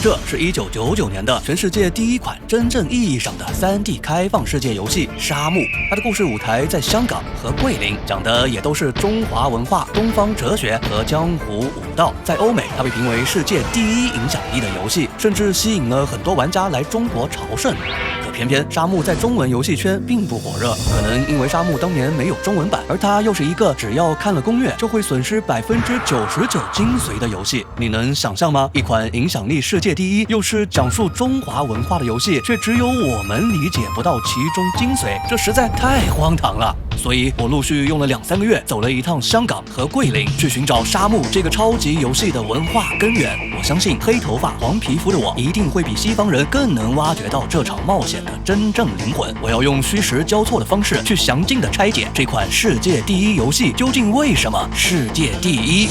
这是1999年的全世界第一款真正意义上的3D 开放世界游戏《沙漠》。它的故事舞台在香港和桂林，讲的也都是中华文化、东方哲学和江湖武道。在欧美，它被评为世界第一影响力的游戏，甚至吸引了很多玩家来中国朝圣。可偏偏沙漠在中文游戏圈并不火热，可能因为沙漠当年没有中文版，而它又是一个只要看了攻略就会损失99%精髓的游戏。你能想象吗？一款影响力世界第一，又是讲述中华文化的游戏，却只有我们理解不到其中精髓，这实在太荒唐了。所以我陆续用了2-3个月，走了一趟香港和桂林，去寻找沙漠这个超级游戏的文化根源。我相信黑头发黄皮肤的我，一定会比西方人更能挖掘到这场冒险的真正灵魂。我要用虚实交错的方式，去详尽的拆解这款世界第一游戏究竟为什么世界第一。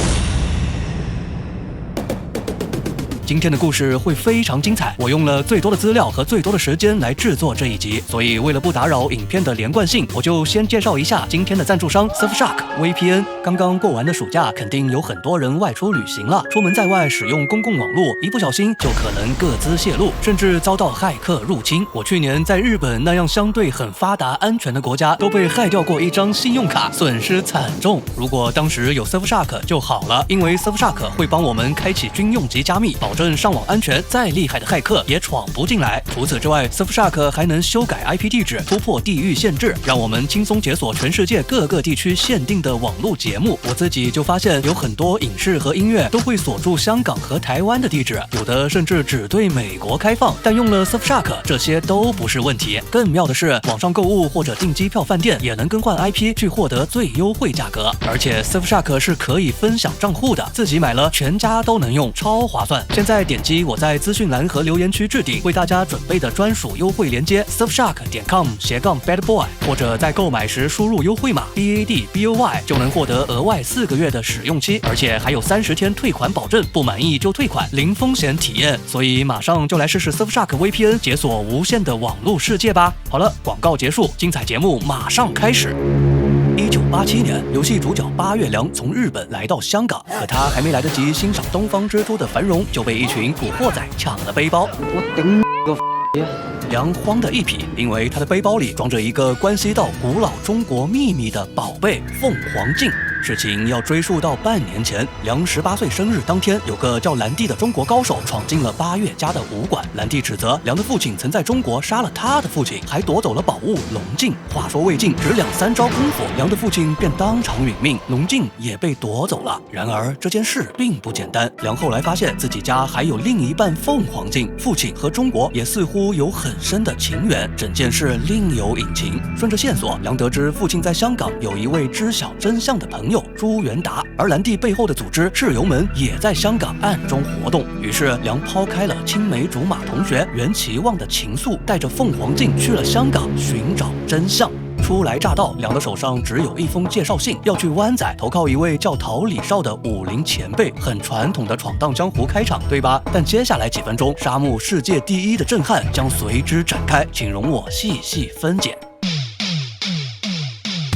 今天的故事会非常精彩，我用了最多的资料和最多的时间来制作这一集，所以为了不打扰影片的连贯性，我就先介绍一下今天的赞助商 Surfshark VPN。刚刚过完的暑假，肯定有很多人外出旅行了，出门在外使用公共网络，一不小心就可能个资泄露，甚至遭到骇客入侵。我去年在日本那样相对很发达、安全的国家，都被害掉过一张信用卡，损失惨重。如果当时有 Surfshark 就好了，因为 Surfshark 会帮我们开启军用级加密，保证上网安全，再厉害的骇客也闯不进来。除此之外 ，Surfshark 还能修改 IP 地址，突破地域限制，让我们轻松解锁全世界各个地区限定的网络节目。我自己就发现，有很多影视和音乐都会锁住香港和台湾的地址，有的甚至只对美国开放。但用了 Surfshark， 这些都不是问题。更妙的是，网上购物或者订机票饭店也能更换 IP 去获得最优惠价格。而且 Surfshark 是可以分享账户的，自己买了全家都能用，超划算。现在点击我在资讯栏和留言区置顶为大家准备的专属优惠链接 surfshark.com/badboy， 或者在购买时输入优惠码 BADBOY， 就能获得额外4个月的使用期，而且还有30天退款保证，不满意就退款，零风险体验。所以马上就来试试 Surfshark VPN， 解锁无限的网络世界吧。好了，广告结束，精彩节目马上开始。1987年，游戏主角八月良从日本来到香港，可他还没来得及欣赏东方之珠的繁荣，就被一群古惑仔抢了背包。我顶个梁慌得一匹，因为他的背包里装着一个关系到古老中国秘密的宝贝凤凰镜。事情要追溯到半年前，梁18岁生日当天，有个叫兰蒂的中国高手闯进了八月家的武馆。兰蒂指责梁的父亲曾在中国杀了他的父亲，还夺走了宝物龙镜。话说未尽，只2-3招功夫，梁的父亲便当场殒命，龙镜也被夺走了。然而这件事并不简单，梁后来发现自己家还有另一半凤凰镜，父亲和中国也似乎有很深的情缘，整件事另有隐情。顺着线索，梁得知父亲在香港有一位知晓真相的朋友朱元达，而兰蒂背后的组织赤油门也在香港暗中活动。于是梁抛开了青梅竹马同学袁其望的情愫，带着凤凰镜去了香港寻找真相。初来乍到，梁的手上只有一封介绍信，要去湾仔投靠一位叫陶李少的武林前辈，很传统的闯荡江湖开场，对吧？但接下来几分钟，沙漠世界第一的震撼将随之展开，请容我细细分解。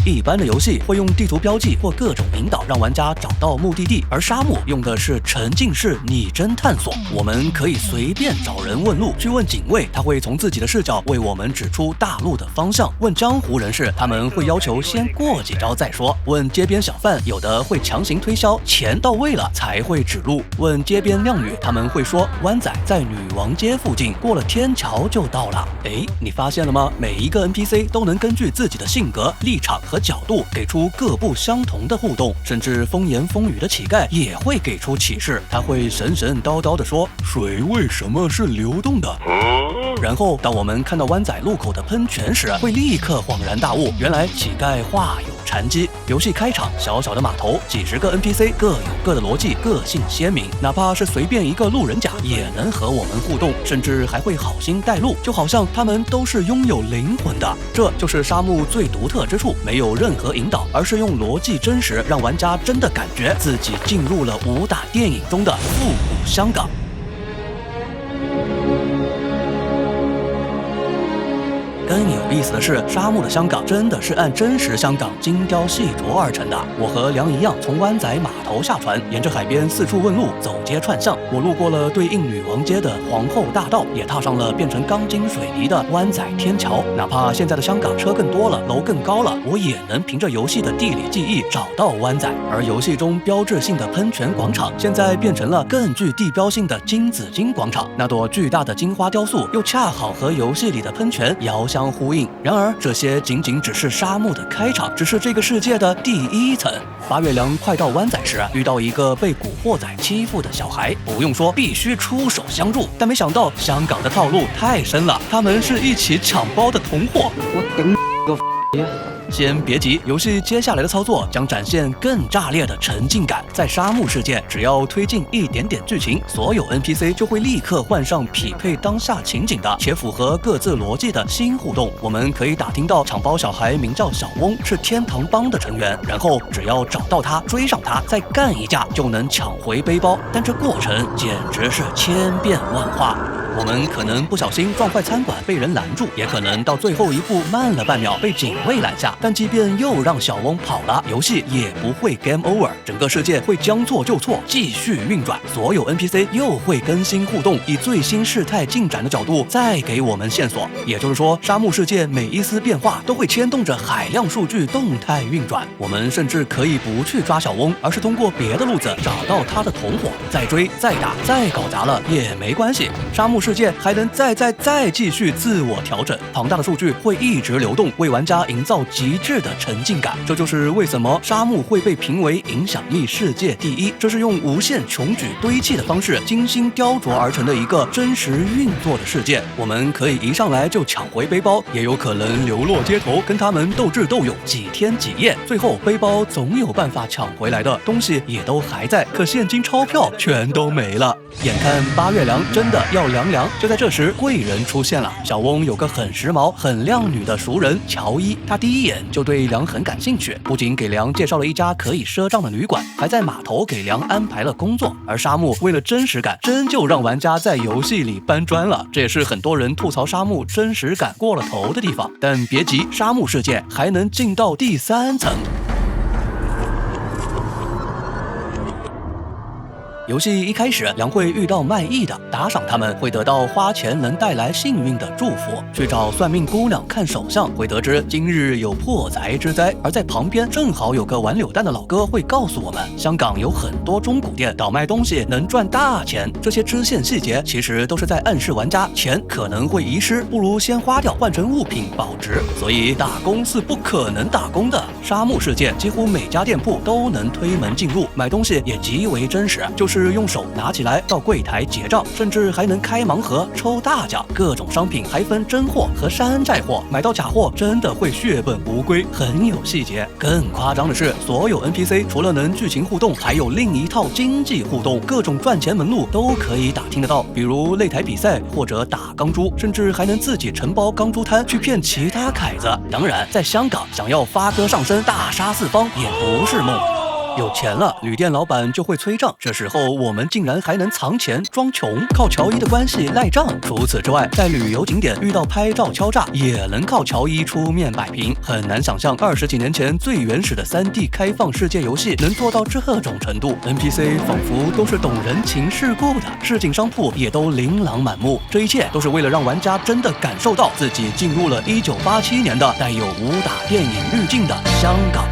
一般的游戏会用地图标记或各种引导让玩家找到目的地，而沙漠用的是沉浸式拟真探索。我们可以随便找人问路，去问警卫，他会从自己的视角为我们指出大路的方向；问江湖人士，他们会要求先过几招再说；问街边小贩，有的会强行推销，钱到位了才会指路；问街边靓女，他们会说湾仔在女王街附近，过了天桥就到了。你发现了吗？每一个 NPC 都能根据自己的性格、立场和角度给出各不相同的互动，甚至风言风语的乞丐也会给出启示。他会神神叨叨地说：“水为什么是流动的？”然后当我们看到湾仔路口的喷泉时，会立刻恍然大悟，原来乞丐话有禅机。游戏开场，小小的码头，几十个 NPC 各有各的逻辑，个性鲜明，哪怕是随便一个路人甲也能和我们互动，甚至还会好心带路，就好像他们都是拥有灵魂的。这就是沙漠最独特之处，没有任何引导，而是用逻辑真实，让玩家真的感觉自己进入了武打电影中的复古香港。更有意思的是，沙漠的香港真的是按真实香港精雕细琢而成的。我和梁一样，从湾仔码头下船，沿着海边四处问路，走街串巷。我路过了对应女王街的皇后大道，也踏上了变成钢筋水泥的湾仔天桥。哪怕现在的香港车更多了，楼更高了，我也能凭着游戏的地理记忆找到湾仔。而游戏中标志性的喷泉广场，现在变成了更具地标性的金紫荆广场。那朵巨大的金花雕塑，又恰好和游戏里的喷泉遥相呼应。然而，这些仅仅只是沙漠的开场，只是这个世界的第一层。八月良快到湾仔时，遇到一个被古惑仔欺负的小孩，不用说，必须出手相助。但没想到，香港的套路太深了，他们是一起抢包的同伙。我顶个呀！先别急，游戏接下来的操作将展现更炸裂的沉浸感。在沙漠世界，只要推进一点点剧情，所有 NPC 就会立刻换上匹配当下情景的且符合各自逻辑的新互动。我们可以打听到抢包小孩名叫小翁，是天堂帮的成员，然后只要找到他，追上他，再干一架就能抢回背包。但这过程简直是千变万化。我们可能不小心撞坏餐馆被人拦住，也可能到最后一步慢了半秒被警卫拦下。但即便又让小翁跑了，游戏也不会 game over， 整个世界会将错就错，继续运转。所有 NPC 又会更新互动，以最新事态进展的角度再给我们线索。也就是说，沙漠世界每一丝变化都会牵动着海量数据动态运转。我们甚至可以不去抓小翁，而是通过别的路子找到他的同伙，再追再打再搞砸了也没关系。沙漠世界还能再继续自我调整，庞大的数据会一直流动，为玩家营造极致的沉浸感。这就是为什么沙漠会被评为影响力世界第一。这是用无限穷举堆砌的方式精心雕琢而成的一个真实运作的世界。我们可以一上来就抢回背包，也有可能流落街头，跟他们斗智斗勇几天几夜，最后背包总有办法抢回来的，东西也都还在，可现金钞票全都没了。眼看八月良真的要凉凉，就在这时贵人出现了。小翁有个很时髦很靓女的熟人乔伊，他第一眼就对梁很感兴趣，不仅给梁介绍了一家可以赊账的旅馆，还在码头给梁安排了工作。而沙漠为了真实感，真就让玩家在游戏里搬砖了，这也是很多人吐槽沙漠真实感过了头的地方。但别急，沙漠世界还能进到第3层。游戏一开始，梁会遇到卖艺的，打赏他们会得到花钱能带来幸运的祝福。去找算命姑娘看手相，会得知今日有破财之灾。而在旁边正好有个玩柳蛋的老哥会告诉我们，香港有很多中古店，倒卖东西能赚大钱。这些支线细节其实都是在暗示玩家钱可能会遗失，不如先花掉换成物品保值。所以打工是不可能打工的。沙漠世界几乎每家店铺都能推门进入，买东西也极为真实，就是用手拿起来到柜台结账，甚至还能开盲盒抽大奖。各种商品还分真货和山寨货，买到假货真的会血本无归，很有细节。更夸张的是，所有 NPC 除了能剧情互动，还有另一套经济互动，各种赚钱门路都可以打听得到，比如擂台比赛或者打钢珠，甚至还能自己承包钢珠摊去骗其他凯子。当然，在香港想要发哥上身大杀四方也不是梦。有钱了，旅店老板就会催账，这时候我们竟然还能藏钱装穷，靠乔伊的关系赖账。除此之外，在旅游景点遇到拍照敲诈，也能靠乔伊出面摆平。很难想象20几年前最原始的3D 开放世界游戏能做到这种程度。NPC 仿佛都是懂人情世故的，市井商铺也都琳琅满目。这一切都是为了让玩家真的感受到自己进入了1987年的带有武打电影滤镜的香港。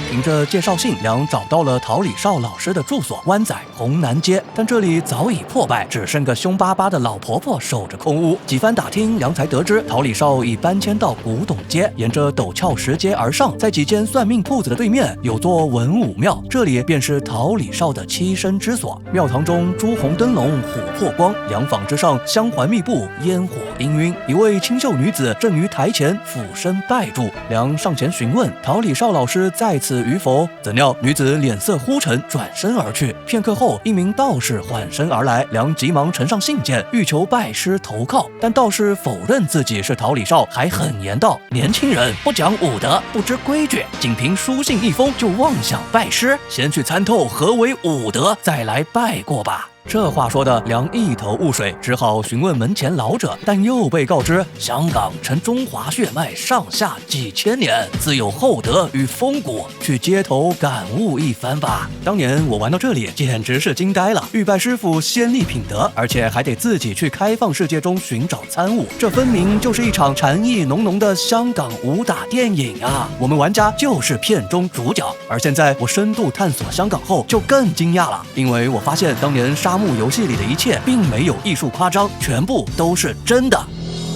凭着介绍信，梁找到了陶礼少老师的住所湾仔红南街，但这里早已破败，只剩个凶巴巴的老婆婆守着空屋。几番打听，梁才得知陶礼少已搬迁到古董街，沿着陡峭石阶而上，在几间算命铺子的对面有座文武庙，这里便是陶礼少的栖身之所。庙堂中朱红灯笼琥珀光，洋房之上香环密布，烟火氤氲。一位清秀女子正于台前俯身拜祝，梁上前询问陶礼少老师在此与否，怎料女子脸色忽沉，转身而去。片刻后，一名道士缓身而来，梁急忙呈上信件，欲求拜师投靠，但道士否认自己是陶礼少，还狠言道：“年轻人不讲武德，不知规矩，仅凭书信一封就妄想拜师，先去参透何为武德，再来拜过吧。”这话说的梁一头雾水，只好询问门前老者，但又被告知香港承中华血脉上下几千年，自有厚德与风骨，去街头感悟一番吧。当年我玩到这里简直是惊呆了，欲拜师傅先立品德，而且还得自己去开放世界中寻找参悟，这分明就是一场禅意浓浓的香港武打电影啊！我们玩家就是片中主角。而现在我深度探索香港后就更惊讶了，因为我发现当年沙漠游戏里的一切并没有艺术夸张，全部都是真的。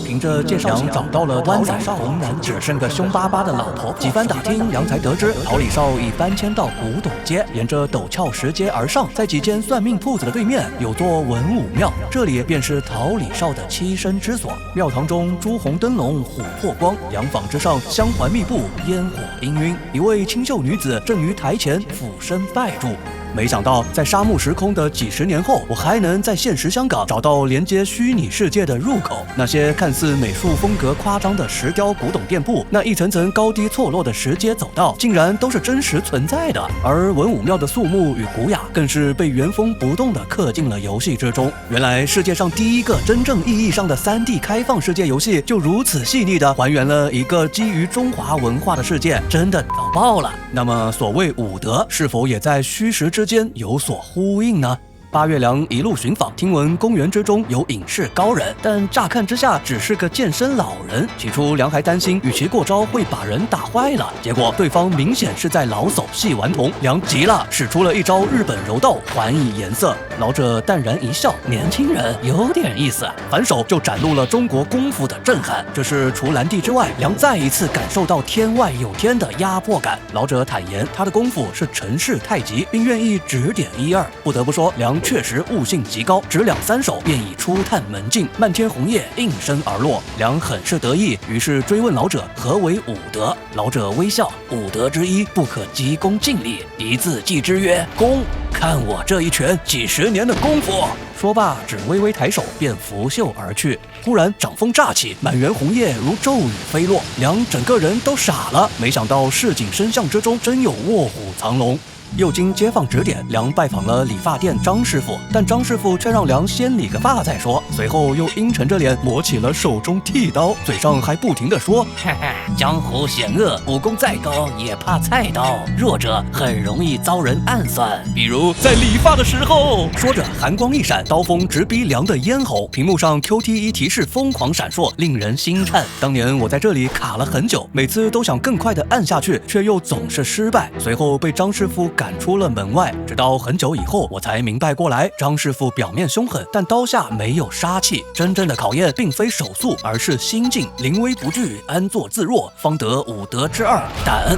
凭着介绍找到了湾仔红男，只剩个凶巴巴的老头。几番打听，梁才得知桃李少已搬迁到古董街，沿着陡峭石阶而上，在几间算命铺子的对面有座文武庙，这里便是桃李少的栖身之所。庙堂中朱红灯笼琥珀光，洋房之上香环密布，烟火氤氲。一位清秀女子正于台前俯身拜祝。没想到，在沙漠时空的几十年后，我还能在现实香港找到连接虚拟世界的入口。那些看似美术风格夸张的石雕古董店铺，那一层层高低错落的石阶走道，竟然都是真实存在的。而文武庙的肃穆与古雅，更是被原封不动地刻进了游戏之中。原来世界上第一个真正意义上的3D 开放世界游戏，就如此细腻地还原了一个基于中华文化的世界，真的搞爆了。那么，所谓武德，是否也在虚实之间有所呼应呢？八月良一路寻访，听闻公园之中有隐士高人，但乍看之下只是个健身老人。起初良还担心与其过招会把人打坏了，结果对方明显是在老手戏顽童。良急了，使出了一招日本柔道，还以颜色。老者淡然一笑，年轻人有点意思，反手就展露了中国功夫的震撼。这是除兰帝之外，良再一次感受到天外有天的压迫感。老者坦言，他的功夫是陈氏太极，并愿意指点一二。不得不说，良确实悟性极高，只2-3手便已初探门径，漫天红叶应声而落。良很是得意，于是追问老者何为武德。老者微笑，武德之一不可急功近利，一字记之曰功。看我这一拳几10年的功夫。说罢，只微微抬手便拂袖而去。突然掌风乍起，满园红叶如骤雨飞落，良整个人都傻了。没想到市井深巷之中真有卧虎藏龙。又经街坊指点，梁拜访了理发店张师傅，但张师傅却让梁先理个发再说。随后又阴沉着脸磨起了手中剃刀，嘴上还不停地说：“哈哈，江湖险恶，武功再高也怕菜刀，弱者很容易遭人暗算，比如在理发的时候。”说着，寒光一闪，刀锋直逼梁的咽喉，屏幕上 QTE 提示疯狂闪烁，令人心颤。当年我在这里卡了很久，每次都想更快地按下去，却又总是失败。随后被张师傅赶出了门外，直到很久以后我才明白过来，张师傅表面凶狠，但刀下没有杀气。真正的考验并非手速，而是心境，临危不惧，安坐自若，方得武德之二，胆。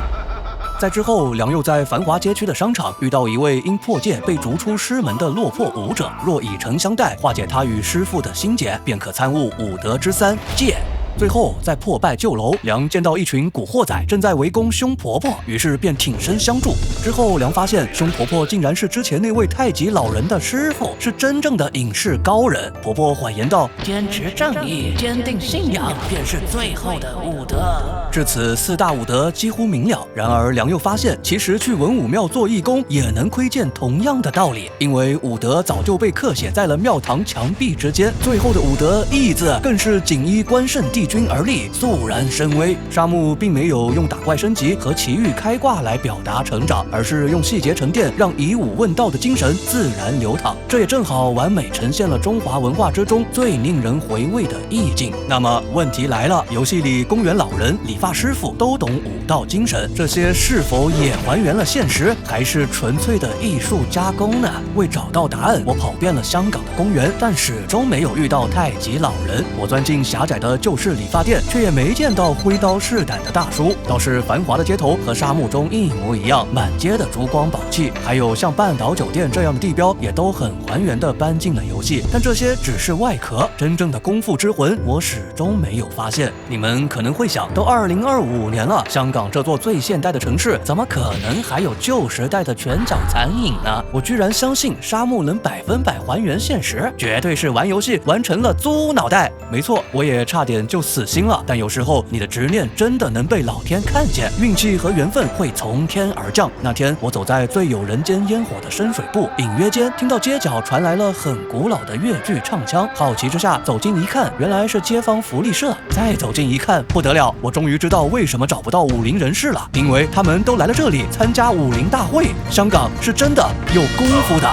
在之后，梁又在繁华街区的商场遇到一位因破戒被逐出师门的落魄武者，若以诚相待，化解他与师父的心结，便可参悟武德之3戒。最后，在破败旧楼，梁见到一群古惑仔正在围攻凶婆婆，于是便挺身相助。之后，梁发现凶婆婆竟然是之前那位太极老人的师傅，是真正的隐士高人。婆婆缓言道：“坚持正义，坚定信仰，便是最后的武德。”至此，4大武德几乎明了。然而，梁又发现，其实去文武庙做义工也能窥见同样的道理，因为武德早就被刻写在了庙堂墙壁之间。最后的武德义字，更是锦衣关圣帝君而立，肃然深威。沙漠并没有用打怪升级和奇遇开挂来表达成长，而是用细节沉淀，让以武问道的精神自然流淌。这也正好完美呈现了中华文化之中最令人回味的意境。那么问题来了，游戏里公园老人、理发师傅都懂武道精神，这些是否也还原了现实，还是纯粹的艺术加工呢？为找到答案，我跑遍了香港的公园，但始终没有遇到太极老人。我钻进狭窄的旧式理发店，却也没见到挥刀试胆的大叔，倒是繁华的街头和沙漠中一模一样，满街的珠光宝气，还有像半岛酒店这样的地标，也都很还原的搬进了游戏。但这些只是外壳，真正的功夫之魂，我始终没有发现。你们可能会想，都2025年了，香港这座最现代的城市，怎么可能还有旧时代的拳脚残影呢？我居然相信沙漠能100%还原现实，绝对是玩游戏完成了猪脑袋。没错，我也差点就死心了。但有时候你的执念真的能被老天看见，运气和缘分会从天而降。那天我走在最有人间烟火的深水埗，隐约间听到街角传来了很古老的粤剧唱腔，好奇之下走近一看，原来是街坊福利社。再走近一看，不得了，我终于知道为什么找不到武林人士了，因为他们都来了这里参加武林大会。香港是真的有功夫的。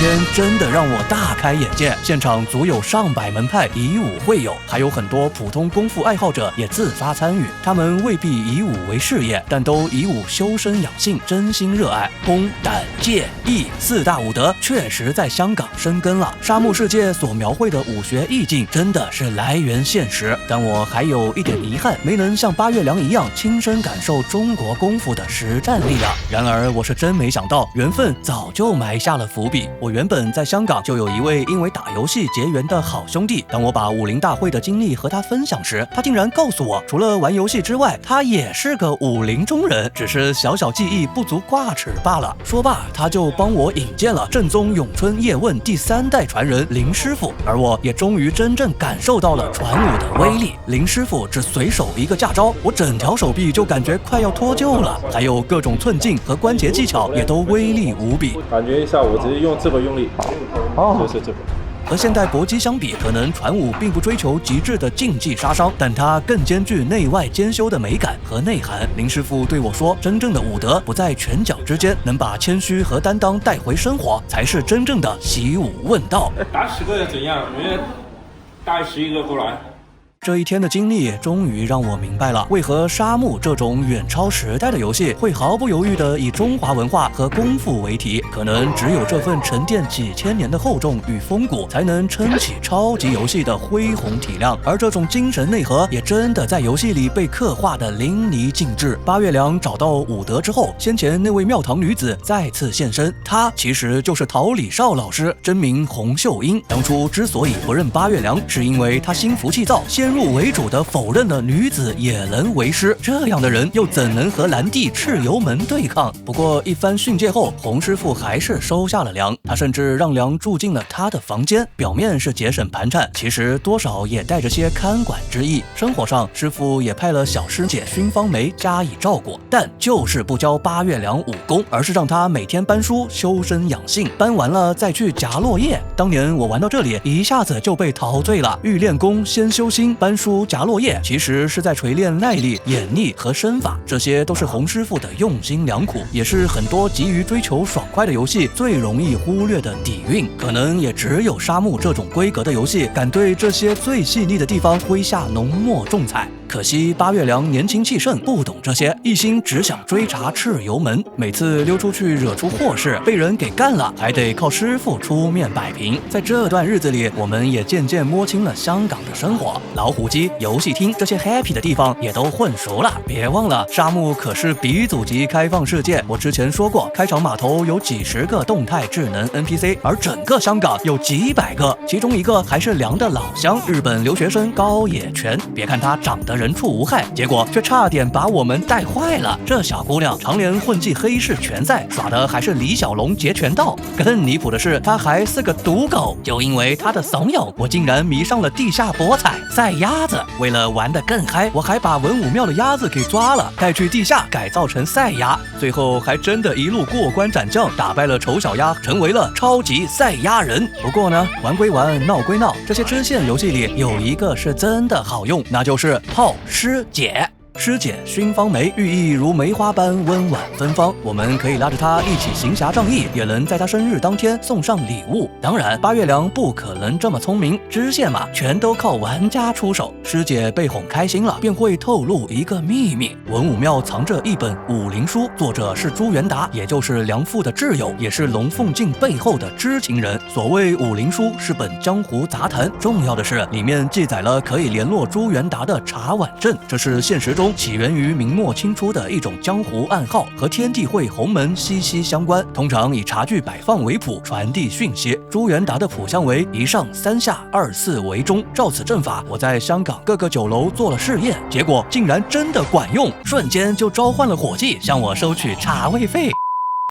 天真的让我大开眼界，现场足有上百门派以武会友，还有很多普通功夫爱好者也自发参与。他们未必以武为事业，但都以武修身养性，真心热爱。功、胆、戒、义四大武德确实在香港生根了。沙漠世界所描绘的武学意境真的是来源现实，但我还有一点遗憾，没能像八月良一样亲身感受中国功夫的实战力量。然而我是真没想到，缘分早就埋下了伏笔。我原本在香港就有一位因为打游戏结缘的好兄弟，当我把武林大会的经历和他分享时，他竟然告诉我，除了玩游戏之外，他也是个武林中人，只是小小技艺不足挂齿罢了。说罢，他就帮我引荐了正宗咏春叶问第3代传人林师傅，而我也终于真正感受到了传武的威力。林师傅只随手一个架招，我整条手臂就感觉快要脱臼了，还有各种寸劲和关节技巧也都威力无比。感觉一下，我直接用这个用力，就是这个。和现代搏击相比，可能传武并不追求极致的竞技杀伤，但它更兼具内外兼修的美感和内涵。林师傅对我说，真正的武德不在拳脚之间，能把谦虚和担当带回生活，才是真正的习武问道。打10个怎样？我们带11个过来。这一天的经历终于让我明白了，为何沙漠这种远超时代的游戏会毫不犹豫地以中华文化和功夫为题。可能只有这份沉淀几千年的厚重与风骨，才能撑起超级游戏的恢宏体量。而这种精神内核也真的在游戏里被刻画得淋漓尽致。八月良找到武德之后，先前那位庙堂女子再次现身，她其实就是陶礼少老师，真名洪秀英。当初之所以不认八月良，是因为她心浮气躁，先入为主的否认了女子也能为师，这样的人又怎能和蓝帝蚩尤门对抗？不过一番训诫后，洪师傅还是收下了良，他甚至让良住进了他的房间，表面是节省盘缠，其实多少也带着些看管之意。生活上，师傅也派了小师姐熏芳梅加以照顾，但就是不教八月良武功，而是让他每天搬书修身养性，搬完了再去夹落叶。当年我玩到这里，一下子就被陶醉了。欲练功先修心，搬书夹落叶，其实是在锤炼耐力、眼力和身法，这些都是洪师傅的用心良苦，也是很多急于追求爽快的游戏最容易忽略的底蕴。可能也只有沙漠这种规格的游戏，敢对这些最细腻的地方挥下浓墨重彩。可惜八月良年轻气盛，不懂这些，一心只想追查蚩尤门，每次溜出去惹出祸事，被人给干了，还得靠师傅出面摆平。在这段日子里，我们也渐渐摸清了香港的生活，老虎机、游戏厅这些 happy 的地方也都混熟了。别忘了，沙漠可是鼻祖级开放世界。我之前说过，开场码头有几十个动态智能 NPC， 而整个香港有几百个，其中一个还是良的老乡，日本留学生高野泉。别看他长得人畜无害，结果却差点把我们带坏了。这小姑娘常年混迹黑市拳赛，耍的还是李小龙截拳道。更离谱的是，她还是个赌狗，就因为她的怂恿，我竟然迷上了地下博彩赛鸭子。为了玩得更嗨，我还把文武庙的鸭子给抓了，带去地下改造成赛鸭，最后还真的一路过关斩将，打败了丑小鸭，成为了超级赛鸭人。不过呢，玩归玩，闹归闹，这些支线游戏里有一个是真的好用，那就是泡师姐。师姐熏芳梅，寓意如梅花般温婉芬芳，我们可以拉着她一起行侠仗义，也能在她生日当天送上礼物。当然，八月良不可能这么聪明，支线嘛，全都靠玩家出手。师姐被哄开心了，便会透露一个秘密：文武庙藏着一本武林书，作者是朱元达，也就是梁父的挚友，也是龙凤镜背后的知情人。所谓武林书是本江湖杂谈，重要的是里面记载了可以联络朱元达的茶碗阵，这是现实中中起源于明末清初的一种江湖暗号，和天地会、洪门息息相关，通常以茶具摆放为谱，传递讯息。朱元达的谱相为1上3下2四为中，照此阵法，我在香港各个酒楼做了试验，结果竟然真的管用，瞬间就召唤了伙计向我收取茶位费。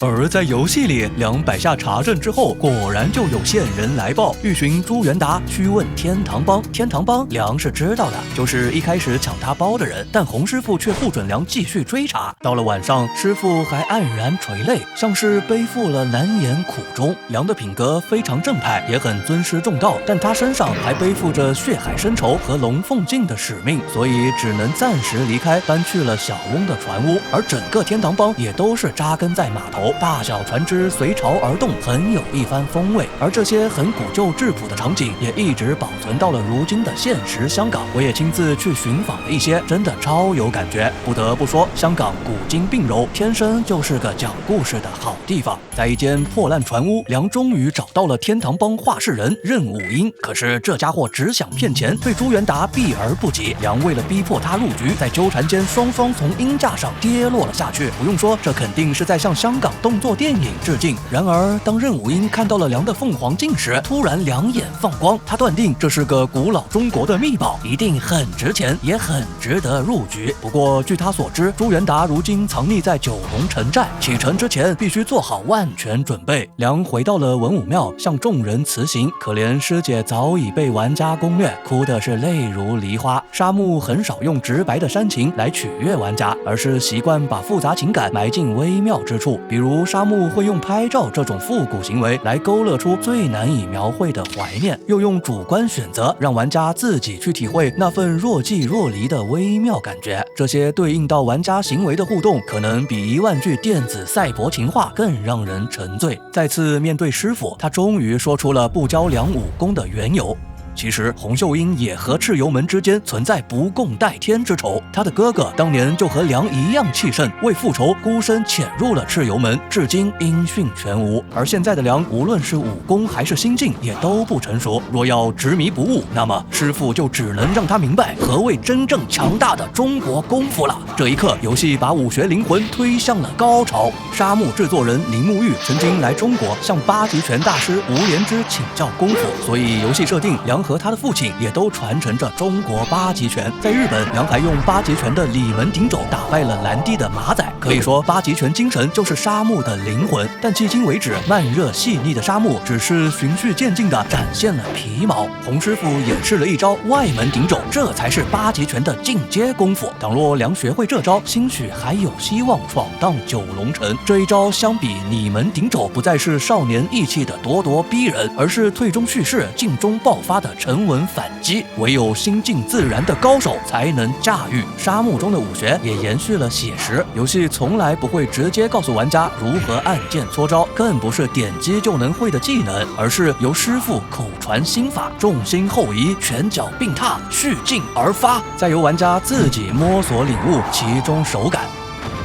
而在游戏里，梁摆下茶阵之后，果然就有线人来报，欲寻朱元达，须问天堂帮。天堂帮梁是知道的，就是一开始抢他包的人，但洪师傅却不准梁继续追查。到了晚上，师傅还黯然垂泪，像是背负了难言苦衷。梁的品格非常正派，也很尊师重道，但他身上还背负着血海深仇和龙凤镜的使命，所以只能暂时离开，搬去了小翁的船屋。而整个天堂帮也都是扎根在码头，大小船只随潮而动，很有一番风味。而这些很古旧质朴的场景也一直保存到了如今的现实香港。我也亲自去寻访了一些，真的超有感觉。不得不说，香港古今并柔，天生就是个讲故事的好地方。在一间破烂船屋，梁终于找到了天堂帮话事人任武英。可是这家伙只想骗钱，对朱元达避而不及。梁为了逼迫他入局，在纠缠间双双从鹰架上跌落了下去。不用说，这肯定是在向香港动作电影致敬。然而当任武英看到了梁的凤凰镜时，突然两眼放光，他断定这是个古老中国的秘宝，一定很值钱，也很值得入局。不过据他所知，朱元达如今藏匿在九龙城寨，启程之前必须做好万全准备。梁回到了文武庙，向众人辞行。可怜师姐早已被玩家攻略，哭的是泪如梨花。沙木很少用直白的煽情来取悦玩家，而是习惯把复杂情感埋进微妙之处，比如沙木会用拍照这种复古行为来勾勒出最难以描绘的怀念，又用主观选择让玩家自己去体会那份若即若离的微妙感觉。这些对应到玩家行为的互动，可能比1万句电子赛博情话更让人沉醉。再次面对师傅，他终于说出了不教梁武功的缘由。其实洪秀英也和蚩尤门之间存在不共戴天之仇，他的哥哥当年就和梁一样气盛，为复仇孤身潜入了蚩尤门，至今音讯全无。而现在的梁无论是武功还是心境也都不成熟，若要执迷不悟，那么师傅就只能让他明白何谓真正强大的中国功夫了。这一刻，游戏把武学灵魂推向了高潮。沙木制作人林沐玉曾经来中国向8极拳大师吴连之请教功夫，所以游戏设定梁和他的父亲也都传承着中国8极拳。在日本，梁还用8极拳的里门顶肘打败了兰迪的马仔。可以说8极拳精神就是沙木的灵魂。但迄今为止，慢热细腻的沙木只是循序渐进地展现了皮毛。洪师傅演示了一招外门顶肘，这才是8极拳的进阶功夫。倘若梁学会这招，兴许还有希望闯荡九龙城。这一招相比里门顶肘，不再是少年意气的咄咄逼人，而是退中蓄势，进中爆发的沉稳反击，唯有心境自然的高手才能驾驭。沙漠中的武学也延续了写实，游戏从来不会直接告诉玩家如何按键搓招，更不是点击就能会的技能，而是由师傅口传心法，重心后移，拳脚并踏，蓄劲而发，再由玩家自己摸索领悟其中手感。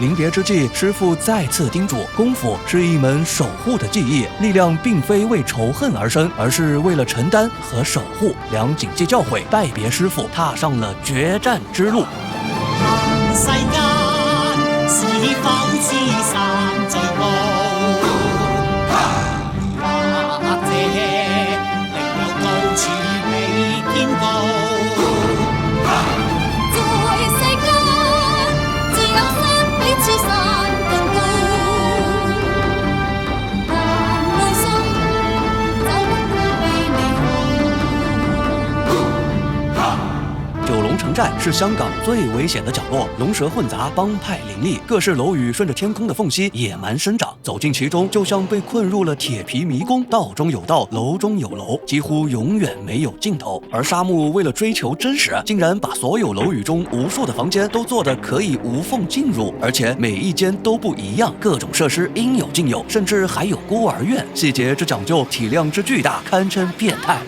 临别之际，师傅再次叮嘱，功夫是一门守护的技艺，力量并非为仇恨而生，而是为了承担和守护。梁谨记教诲，拜别师傅，踏上了决战之路。世間是否知山最高？或者另有高處比天高？九龙城寨是香港最危险的角落，龙蛇混杂，帮派林立，各式楼宇顺着天空的缝隙野蛮生长。走进其中，就像被困入了铁皮迷宫，道中有道，楼中有楼，几乎永远没有尽头。而沙木为了追求真实，竟然把所有楼宇中无数的房间都做得可以无缝进入，而且每一间都不一样，各种设施应有尽有，甚至还有孤儿院。细节之讲究，体量之巨大，堪称变态。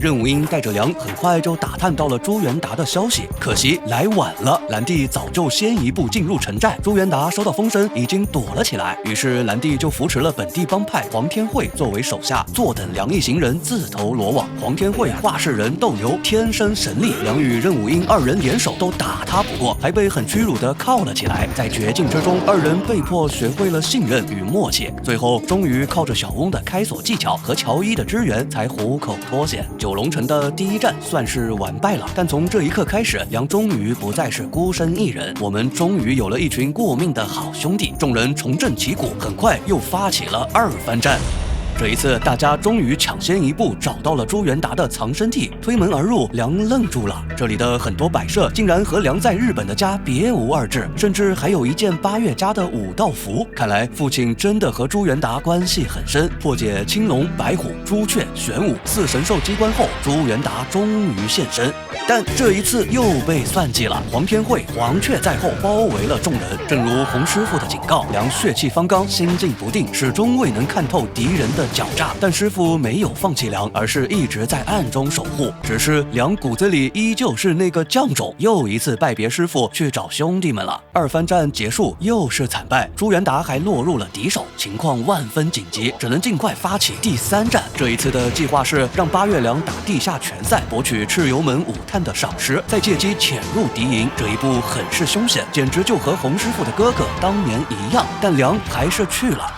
任武英带着梁很快就打探到了朱元达的消息，可惜来晚了，兰帝早就先一步进入城寨。朱元达收到风声，已经躲了起来，于是兰帝就扶持了本地帮派黄天惠作为手下，坐等梁一行人自投罗网。黄天惠话事人斗牛天生神力，梁与任武英二人联手都打他不过，还被很屈辱地铐了起来。在绝境之中，二人被迫学会了信任与默契，最后终于靠着小翁的开锁技巧和乔伊的支援，才虎口脱险。九龙城的第一战算是完败了，但从这一刻开始，梁终于不再是孤身一人，我们终于有了一群过命的好兄弟。众人重振旗鼓，很快又发起了二番战。这一次，大家终于抢先一步找到了朱元达的藏身地，推门而入，梁愣住了。这里的很多摆设竟然和梁在日本的家别无二致，甚至还有一件八月家的武道服。看来父亲真的和朱元达关系很深。破解青龙、白虎、朱雀、玄武四神兽机关后，朱元达终于现身。但这一次又被算计了，黄天惠、黄雀在后包围了众人。正如洪师傅的警告，梁血气方刚，心境不定，始终未能看透敌人的狡诈。但师傅没有放弃梁，而是一直在暗中守护。只是梁骨子里依旧是那个犟种，又一次拜别师傅去找兄弟们了。二番战结束，又是惨败，朱元达还落入了敌手，情况万分紧急，只能尽快发起第三战。这一次的计划是让八月梁打地下拳赛，博取蚩尤门武探的赏识，再借机潜入敌营。这一步很是凶险，简直就和洪师傅的哥哥当年一样。但梁还是去了。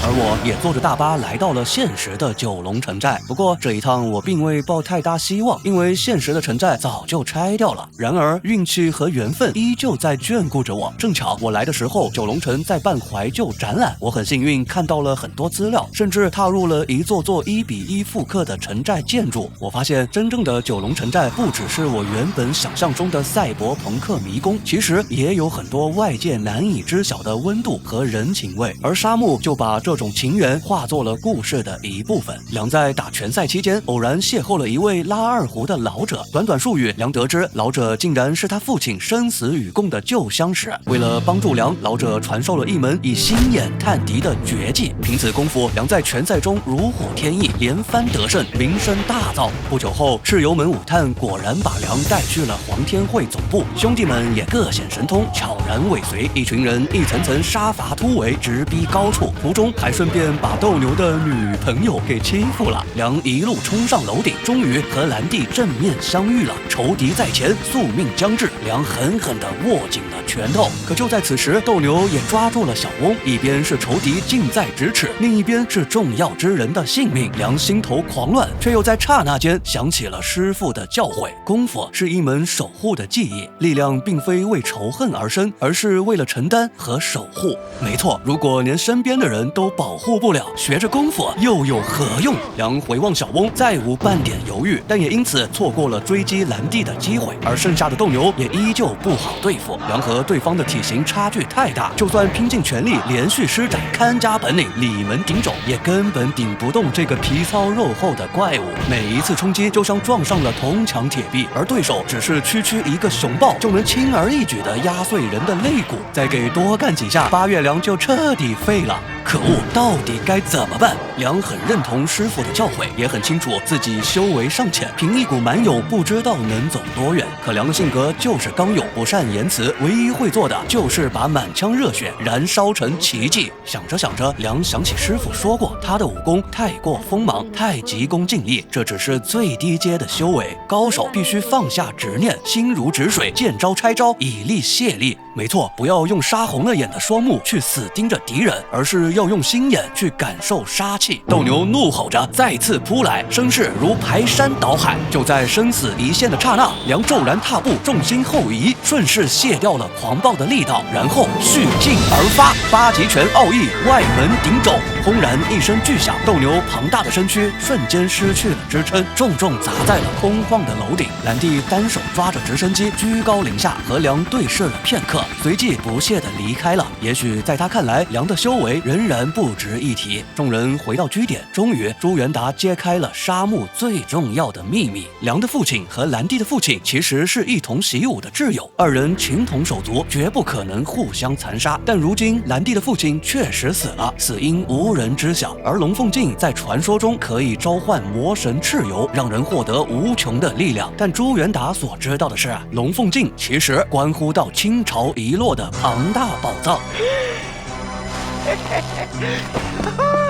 而我也坐着大巴来到了现实的九龙城寨，不过这一趟我并未抱太大希望，因为现实的城寨早就拆掉了。然而运气和缘分依旧在眷顾着我。正巧我来的时候，九龙城在办怀旧展览，我很幸运看到了很多资料，甚至踏入了一座座1:1复刻的城寨建筑。我发现真正的九龙城寨不只是我原本想象中的赛博朋克迷宫，其实也有很多外界难以知晓的温度和人情味。而沙漠就把这种情缘化作了故事的一部分。梁在打拳赛期间，偶然邂逅了一位拉二胡的老者。短短数语，梁得知老者竟然是他父亲生死与共的旧相识。为了帮助梁，老者传授了一门以心眼探敌的绝技。凭此功夫，梁在拳赛中如虎添翼，连番得胜，名声大噪。不久后，蚩尤门武探果然把梁带去了黄天惠总部，兄弟们也各显神通，悄然尾随。一群人一层层杀伐突围，直逼高处，途中还顺便把斗牛的女朋友给欺负了。梁一路冲上楼顶，终于和兰帝正面相遇了。仇敌在前，宿命将至，梁狠狠地握紧了拳头。可就在此时，斗牛也抓住了小翁，一边是仇敌近在咫尺，另一边是重要之人的性命。梁心头狂乱，却又在刹那间想起了师父的教诲：功夫是一门守护的技艺，力量并非为仇恨而生，而是为了承担和守护。没错，如果连身边的人都保护不了，学着功夫又有何用？梁回望小翁，再无半点犹豫，但也因此错过了追击兰帝的机会。而剩下的斗牛也依旧不好对付，梁和对方的体型差距太大，就算拼尽全力连续施展看家本领里门顶肘，也根本顶不动这个皮糙肉厚的怪物。每一次冲击就像撞上了铜墙铁壁，而对手只是区一个熊抱，就能轻而易举地压碎人的肋骨。再给多干几下，八月梁就彻底废了。可恶，到底该怎么办？梁很认同师父的教诲，也很清楚自己修为尚浅，凭一股蛮勇不知道能走多远。可梁的性格就是刚勇，不善言辞，唯一会做的就是把满腔热血燃烧成奇迹。想着想着，梁想起师父说过，他的武功太过锋芒，太急功近利，这只是最低阶的修为，高手必须放下执念，心如止水，见招拆招，以力卸力。没错，不要用杀红了眼的双目去死盯着敌人，而是要用心眼去感受杀气。斗牛怒吼着再次扑来，声势如排山倒海。就在生死一线的刹那，梁骤然踏步，重心后移，顺势卸掉了狂暴的力道，然后蓄劲而发，八极拳奥义外门顶肘。轰然一声巨响，斗牛庞大的身躯瞬间失去了支撑，重重砸在了空旷的楼顶。兰帝单手抓着直升机，居高临下和梁对视了片刻，随即不屑地离开了。也许在他看来，梁的修为仍然不值一提。众人回到居点，终于朱元达揭开了沙漠最重要的秘密：梁的父亲和兰帝的父亲其实是一同习武的挚友，二人情同手足，绝不可能互相残杀。但如今兰帝的父亲确实死了，死因无人人知晓。而龙凤镜在传说中可以召唤魔神蚩尤，让人获得无穷的力量。但朱元达所知道的是，龙凤镜其实关乎到清朝遗落的庞大宝藏。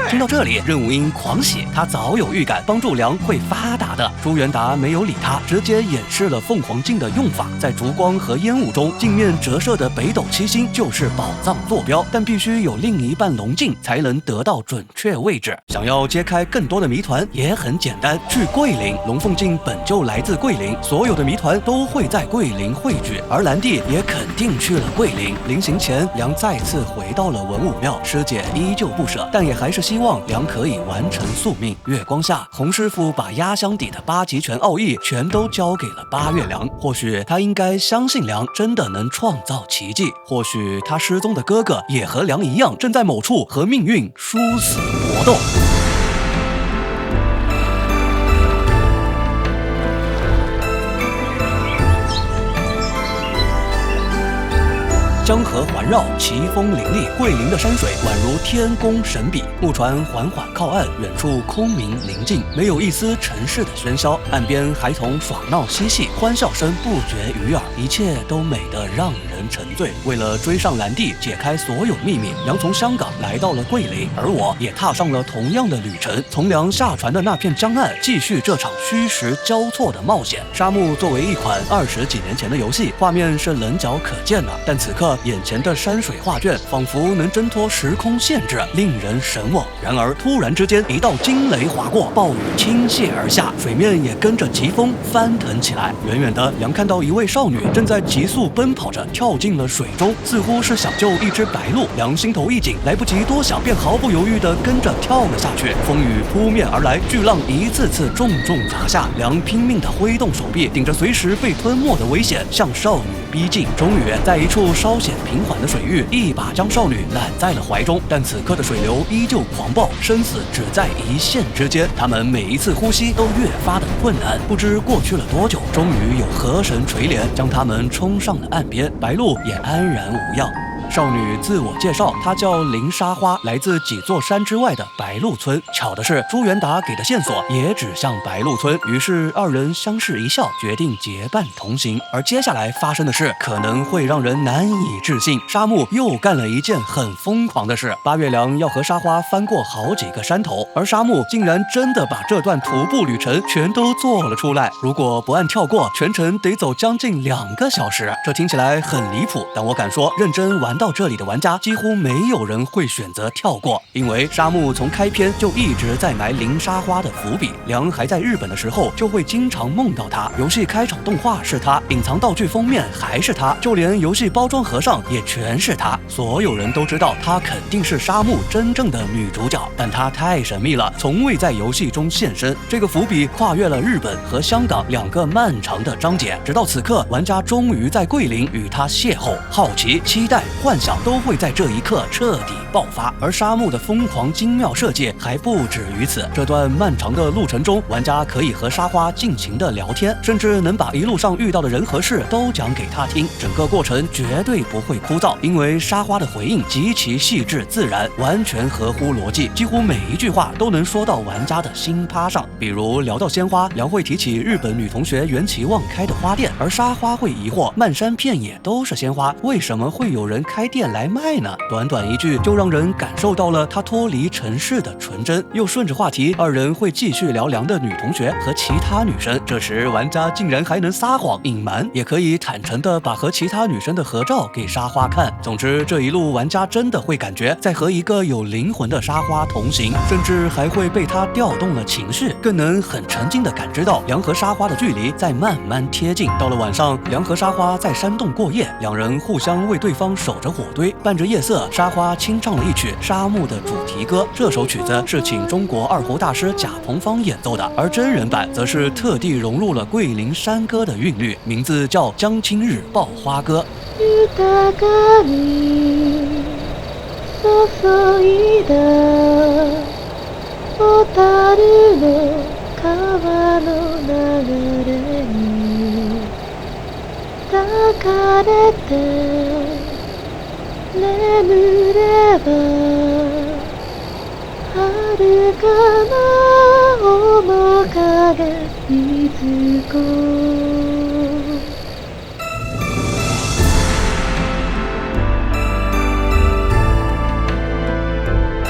听到这里，任武英狂喜，他早有预感帮助梁会发达的。朱元达没有理他，直接演示了凤凰镜的用法。在烛光和烟雾中，镜面折射的北斗七星就是宝藏坐标，但必须有另一半龙镜才能得到准确位置。想要揭开更多的谜团也很简单，去桂林。龙凤镜本就来自桂林，所有的谜团都会在桂林汇聚，而兰弟也肯定去了桂林。临行前，梁再次回到了文武庙，师姐依旧不舍，但也还是希望梁可以完成宿命。月光下，洪师傅把压箱底的八极拳奥义全都交给了八月梁。或许他应该相信梁真的能创造奇迹，或许他失踪的哥哥也和梁一样，正在某处和命运殊死搏斗。江河环绕，奇峰林立，桂林的山水宛如天公神笔。木船缓缓靠岸，远处空明宁静，没有一丝尘世的喧嚣。岸边孩童耍闹嬉戏，欢笑声不绝于耳，一切都美得让人沉醉。为了追上兰弟，解开所有秘密，梁从香港来到了桂林，而我也踏上了同样的旅程，从梁下船的那片江岸，继续这场虚实交错的冒险。沙漠作为一款20几年前的游戏，画面是棱角可见的，但此刻眼前的山水画卷仿佛能挣脱时空限制，令人神往。然而突然之间，一道惊雷划过，暴雨倾泻而下，水面也跟着疾风翻腾起来。远远的，梁看到一位少女正在急速奔跑着跳进了水中，似乎是想救一只白鹭。梁心头一紧，来不及多想，便毫不犹豫地跟着跳了下去。风雨扑面而来，巨浪一次次重重砸下，梁拼命地挥动手臂，顶着随时被吞没的危险向少女逼近。终于在一处稍显平缓的水域，一把将少女揽在了怀中。但此刻的水流依旧狂暴，生死只在一线之间。他们每一次呼吸都越发的困难。不知过去了多久，终于有河神垂怜，将他们冲上了岸边。白鹭也安然无恙。少女自我介绍，她叫林沙花，来自几座山之外的白鹿村。巧的是，朱元达给的线索也指向白鹿村，于是二人相视一笑，决定结伴同行。而接下来发生的事可能会让人难以置信，沙漠又干了一件很疯狂的事。八月梁要和沙花翻过好几个山头，而沙漠竟然真的把这段徒步旅程全都做了出来。如果不按跳过，全程得走将近2个小时。这听起来很离谱，但我敢说，认真玩到这里的玩家几乎没有人会选择跳过，因为沙漠从开篇就一直在埋林沙花的伏笔。梁还在日本的时候，就会经常梦到她，游戏开场动画是她，隐藏道具封面还是她，就连游戏包装盒上也全是她。所有人都知道她肯定是沙漠真正的女主角，但她太神秘了，从未在游戏中现身。这个伏笔跨越了日本和香港2个漫长的章节，直到此刻，玩家终于在桂林与她邂逅。好奇、期待、幻想都会在这一刻彻底爆发。而沙漠的疯狂精妙设计还不止于此，这段漫长的路程中，玩家可以和沙花尽情的聊天，甚至能把一路上遇到的人和事都讲给他听。整个过程绝对不会枯燥，因为沙花的回应极其细致自然，完全合乎逻辑，几乎每一句话都能说到玩家的心趴上。比如聊到鲜花，梁会提起日本女同学袁其望开的花店，而沙花会疑惑，漫山遍野都是鲜花，为什么会有人开店来卖呢？短短一句就让人感受到了他脱离尘世的纯真。又顺着话题，二人会继续聊梁的女同学和其他女生。这时玩家竟然还能撒谎隐瞒，也可以坦诚地把和其他女生的合照给沙花看。总之这一路玩家真的会感觉在和一个有灵魂的沙花同行，甚至还会被她调动了情绪，更能很沉浸地感知到梁和沙花的距离在慢慢贴近。到了晚上，梁和沙花在山洞过夜，两人互相为对方守着火堆，伴着夜色，沙花清唱了一曲《沙漠》的主题歌。这首曲子是请中国二胡大师贾鹏芳演奏的，而真人版则是特地融入了桂林山歌的韵律，名字叫《江青日报花歌》。豊かに注いだ小樽の川の流れに抱かれて眠ればるかな面影いつこ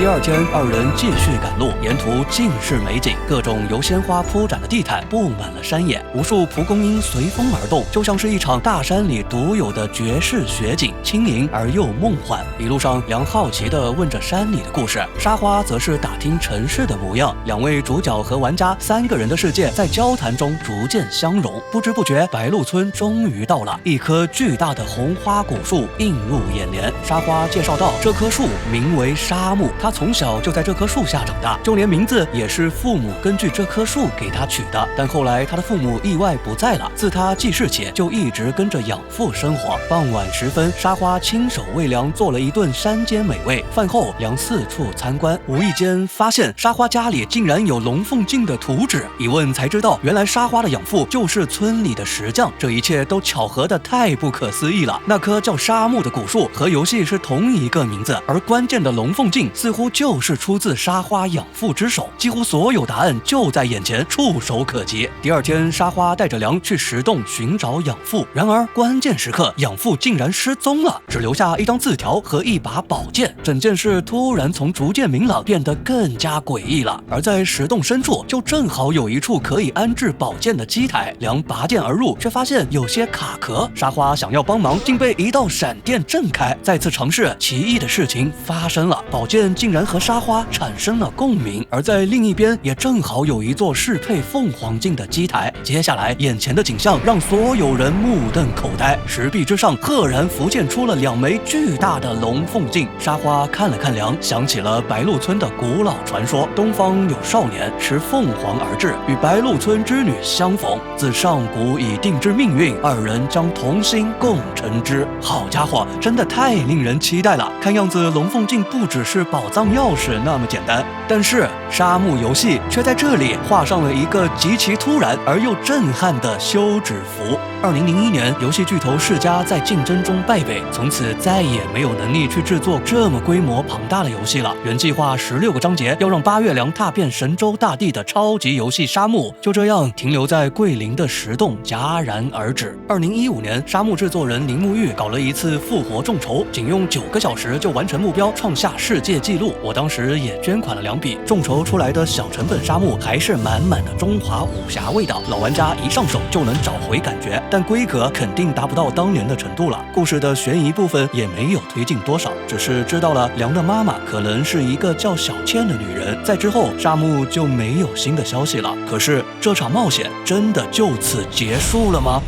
第二天，二人继续赶路，沿途尽是美景，各种由鲜花铺展的地毯布满了山野，无数蒲公英随风而动，就像是一场大山里独有的绝世雪景，轻盈而又梦幻。一路上，梁好奇地问着山里的故事，沙花则是打听城市的模样。两位主角和玩家3个人的世界在交谈中逐渐相融，不知不觉，白鹿村终于到了。一棵巨大的红花古树映入眼帘。沙花介绍道，这棵树名为沙木，他从小就在这棵树下长大，就连名字也是父母根据这棵树给他取的。但后来他的父母意外不在了，自他记事起就一直跟着养父生活。傍晚时分，沙花亲手为梁做了一顿山间美味。饭后，梁四处参观，无意间发现沙花家里竟然有龙凤镜的图纸。一问才知道，原来沙花的养父就是村里的石匠。这一切都巧合得太不可思议了。那棵叫沙木的古树和游戏是同一个名字，而关键的龙凤镜似乎就是出自沙花养父之手，几乎所有答案就在眼前，触手可及。第二天，沙花带着梁去石洞寻找养父，然而关键时刻，养父竟然失踪了，只留下一张字条和一把宝剑。整件事突然从逐渐明朗变得更加诡异了。而在石洞深处，就正好有一处可以安置宝剑的基台，梁拔剑而入，却发现有些卡壳。沙花想要帮忙，竟被一道闪电震开。再次尝试，奇异的事情发生了，宝剑竟然和沙花产生了共鸣，而在另一边也正好有一座适配凤凰镜的基台。接下来，眼前的景象让所有人目瞪口呆，石壁之上赫然浮现出了2枚巨大的龙凤镜。沙花看了看梁，想起了白鹿村的古老传说，东方有少年持凤凰而至，与白鹿村之女相逢，自上古已定之命运，2人将同心共成之。好家伙，真的太令人期待了！看样子龙凤镜不只是宝藏钥匙那么简单，但是沙木游戏却在这里画上了一个极其突然而又震撼的休止符。2001年，游戏巨头世嘉在竞争中败北，从此再也没有能力去制作这么规模庞大的游戏了。原计划16个章节要让八月良踏遍神州大地的超级游戏沙木，就这样停留在桂林的石洞戛然而止。2015年，沙木制作人铃木玉搞了一次复活众筹，仅用9个小时就完成目标，创下世界纪录。我当时也捐款了2笔，众筹出来的小成本沙木还是满满的中华武侠味道，老玩家一上手就能找回感觉，但规格肯定达不到当年的程度了。故事的悬疑部分也没有推进多少，只是知道了梁的妈妈可能是一个叫小倩的女人。在之后，沙木就没有新的消息了。可是这场冒险真的就此结束了吗？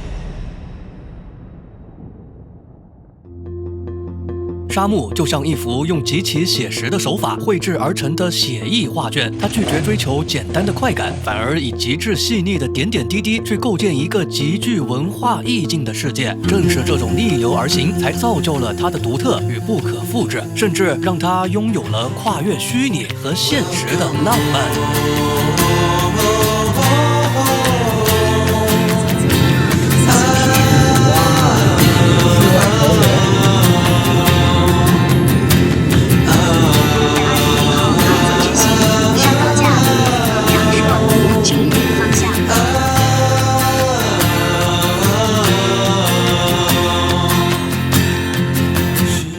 沙木就像一幅用极其写实的手法绘制而成的写意画卷，它拒绝追求简单的快感，反而以极致细腻的点点滴滴去构建一个极具文化意境的世界。正是这种逆流而行，才造就了它的独特与不可复制，甚至让它拥有了跨越虚拟和现实的浪漫。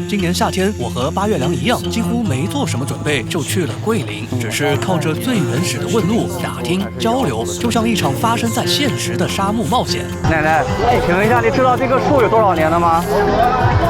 今年夏天，我和八月良一样，几乎没做什么准备就去了桂林，只是靠着最原始的问路、打听、交流，就像一场发生在现实的沙漠冒险。奶奶，请问一下，你知道这个树有多少年了吗？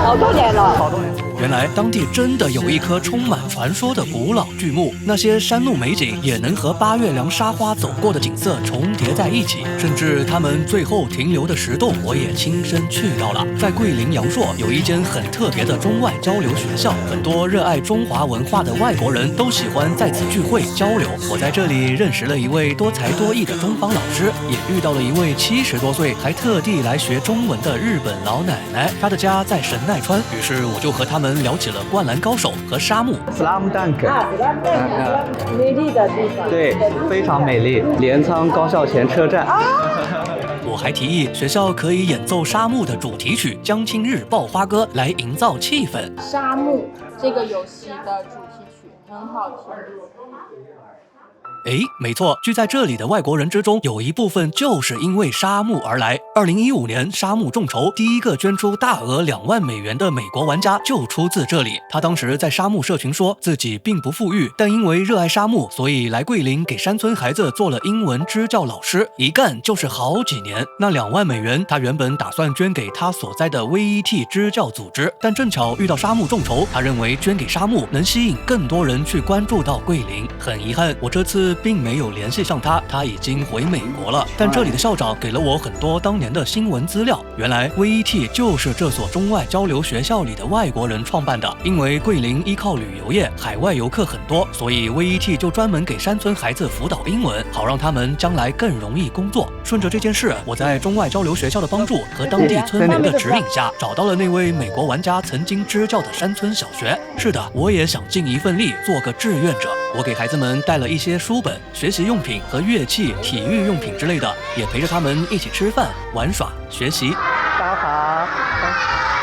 好多年了。好多年。原来当地真的有一棵充满传说的古老巨木，那些山路美景也能和八月良沙花走过的景色重叠在一起，甚至他们最后停留的石洞，我也亲身去到了。在桂林阳朔有一间很特别的中外交流学校，很多热爱中华文化的外国人都喜欢在此聚会交流。我在这里认识了一位多才多艺的中方老师，也遇到了一位70多岁还特地来学中文的日本老奶奶，她的家在神奈川，于是我就和他们聊起了灌篮高手和沙漠。Slam Dunk 美丽的地方。对，非常美丽。镰仓高校前车站。我还提议学校可以演奏沙漠的主题曲《江青日报花歌》来营造气氛。沙漠这个游戏的主题曲很好听。诶，没错，聚在这里的外国人之中，有一部分就是因为沙漠而来。2015年沙漠众筹，第一个捐出大额2万美元的美国玩家就出自这里。他当时在沙漠社群说自己并不富裕，但因为热爱沙漠，所以来桂林给山村孩子做了英文支教老师，一干就是好几年。那2万美元，他原本打算捐给他所在的 VET 支教组织，但正巧遇到沙漠众筹，他认为捐给沙漠能吸引更多人去关注到桂林。很遗憾，我这次并没有联系上他，他已经回美国了。但这里的校长给了我很多当年的新闻资料，原来 VET 就是这所中外交流学校里的外国人创办的。因为桂林依靠旅游业，海外游客很多，所以 VET 就专门给山村孩子辅导英文，好让他们将来更容易工作。顺着这件事，我在中外交流学校的帮助和当地村民的指引下，找到了那位美国玩家曾经支教的山村小学。是的，我也想尽一份力，做个志愿者。我给孩子们带了一些书本、学习用品和乐器、体育用品之类的，也陪着他们一起吃饭、玩耍、学习。大家好，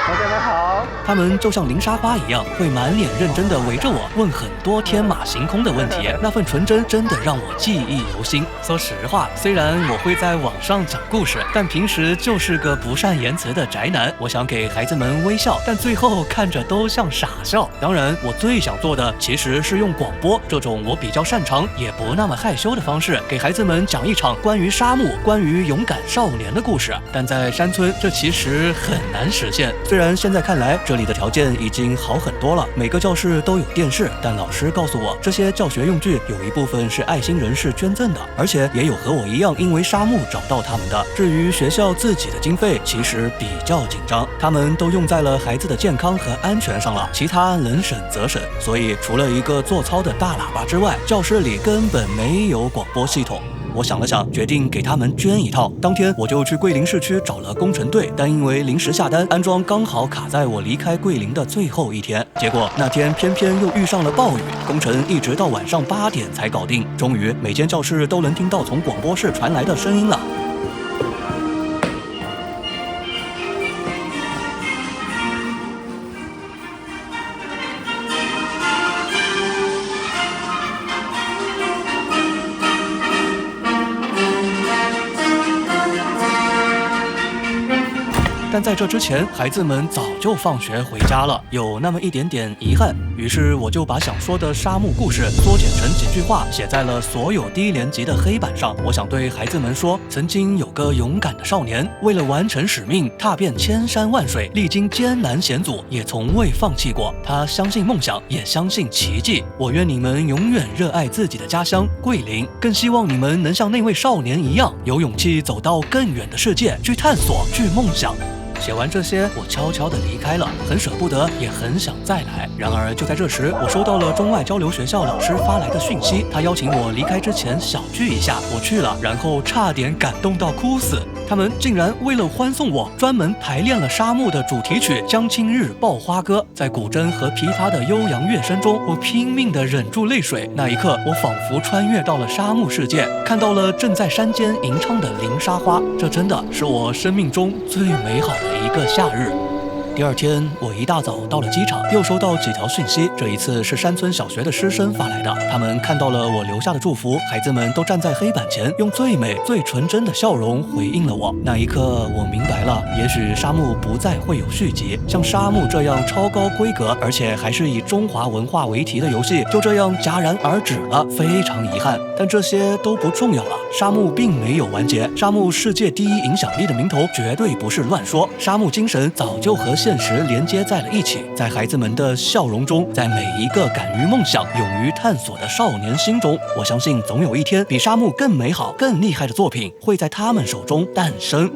同学们好。他们就像零沙发一样，会满脸认真地围着我问很多天马行空的问题，那份纯真真的让我记忆犹新。说实话，虽然我会在网上讲故事，但平时就是个不善言辞的宅男。我想给孩子们微笑，但最后看着都像傻笑。当然，我最想做的其实是用广播这种我比较擅长也不那么害羞的方式，给孩子们讲一场关于沙漠、关于勇敢少年的故事。但在山村，这其实很难实现。虽然现在看来，这里的条件已经好很多了，每个教室都有电视，但老师告诉我，这些教学用具有一部分是爱心人士捐赠的，而且也有和我一样因为沙漠找到他们的。至于学校自己的经费，其实比较紧张，他们都用在了孩子的健康和安全上了，其他能省则省。所以除了一个做操的大喇叭之外，教室里根本没有广播系统。我想了想，决定给他们捐一套。当天我就去桂林市区找了工程队，但因为临时下单，安装刚好卡在我离开桂林的最后一天。结果那天偏偏又遇上了暴雨，工程一直到晚上8点才搞定。终于每间教室都能听到从广播室传来的声音了。但在这之前，孩子们早就放学回家了，有那么一点点遗憾。于是我就把想说的沙漠故事缩减成几句话，写在了所有低年级的黑板上。我想对孩子们说，曾经有个勇敢的少年，为了完成使命，踏遍千山万水，历经艰难险阻，也从未放弃过。他相信梦想，也相信奇迹。我愿你们永远热爱自己的家乡桂林，更希望你们能像那位少年一样，有勇气走到更远的世界，去探索，去梦想。写完这些，我悄悄地离开了，很舍不得，也很想再来。然而就在这时，我收到了中外交流学校老师发来的讯息，他邀请我离开之前小聚一下。我去了，然后差点感动到哭死。他们竟然为了欢送我，专门排练了沙漠的主题曲《江青日报花歌》。在古筝和琵琶的悠扬乐声中，我拼命地忍住泪水。那一刻，我仿佛穿越到了沙漠世界，看到了正在山间吟唱的林沙花。这真的是我生命中最美好的一个夏日。第二天，我一大早到了机场，又收到几条讯息。这一次是山村小学的师生发来的，他们看到了我留下的祝福，孩子们都站在黑板前，用最美、最纯真的笑容回应了我。那一刻，我明白了，也许沙漠不再会有续集，像沙漠这样超高规格，而且还是以中华文化为题的游戏，就这样戛然而止了，非常遗憾。但这些都不重要了，沙漠并没有完结，沙漠世界第一影响力的名头绝对不是乱说，沙漠精神早就和现实连接在了一起，在孩子们的笑容中，在每一个敢于梦想、勇于探索的少年心中，我相信总有一天，比沙漠更美好、更厉害的作品会在他们手中诞生。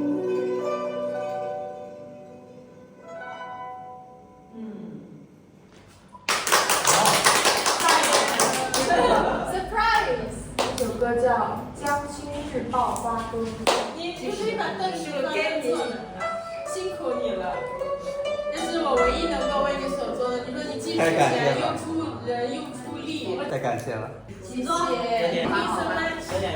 这首歌叫《江青日报花歌》。你不是一本邓书给你，辛苦你了。这是我唯一能够为你所做的。你说你既出钱又出人又出力，太感谢了。谢谢。